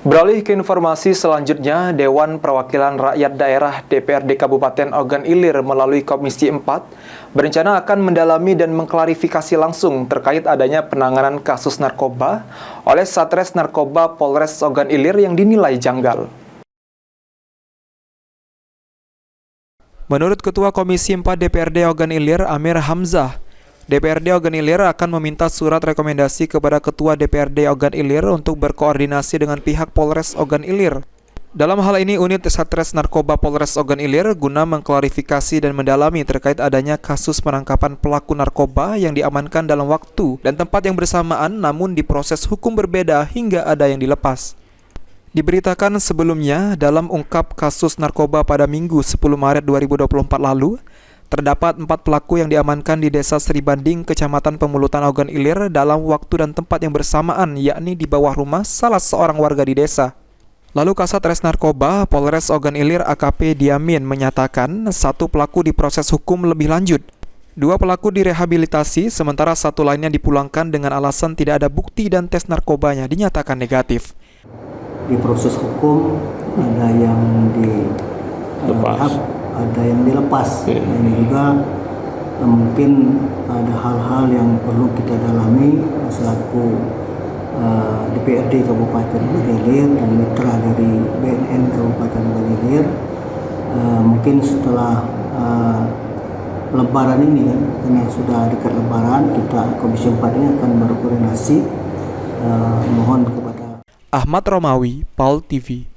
Beralih ke informasi selanjutnya, Dewan Perwakilan Rakyat Daerah DPRD Kabupaten Ogan Ilir melalui Komisi 4 berencana akan mendalami dan mengklarifikasi langsung terkait adanya penanganan kasus narkoba oleh Satres Narkoba Polres Ogan Ilir yang dinilai janggal. Menurut Ketua Komisi 4 DPRD Ogan Ilir, Amir Hamzah, DPRD Ogan Ilir akan meminta surat rekomendasi kepada Ketua DPRD Ogan Ilir untuk berkoordinasi dengan pihak Polres Ogan Ilir. Dalam hal ini, unit Satres Narkoba Polres Ogan Ilir guna mengklarifikasi dan mendalami terkait adanya kasus penangkapan pelaku narkoba yang diamankan dalam waktu dan tempat yang bersamaan namun diproses hukum berbeda hingga ada yang dilepas. Diberitakan sebelumnya dalam ungkap kasus narkoba pada Minggu 10 Maret 2024 lalu, terdapat 4 pelaku yang diamankan di Desa Sri Banding, Kecamatan Pemulutan Ogan Ilir dalam waktu dan tempat yang bersamaan, yakni di bawah rumah salah seorang warga di desa. Lalu Kasatres Narkoba Polres Ogan Ilir AKP Diamin menyatakan 1 pelaku diproses hukum lebih lanjut. 2 pelaku direhabilitasi, sementara 1 lainnya dipulangkan dengan alasan tidak ada bukti dan tes narkobanya dinyatakan negatif. Di proses hukum ada yang ada yang dilepas. Ini juga mungkin ada hal-hal yang perlu kita dalami selaku DPRD Kabupaten Ogan Ilir dan mitra dari BNN Kabupaten Ogan Ilir. Mungkin setelah Lebaran ini kan, karena sudah dekat Lebaran, kita Komisi 4 ini akan berkoordinasi. Mohon kepada Ahmad Romawi, PAL TV.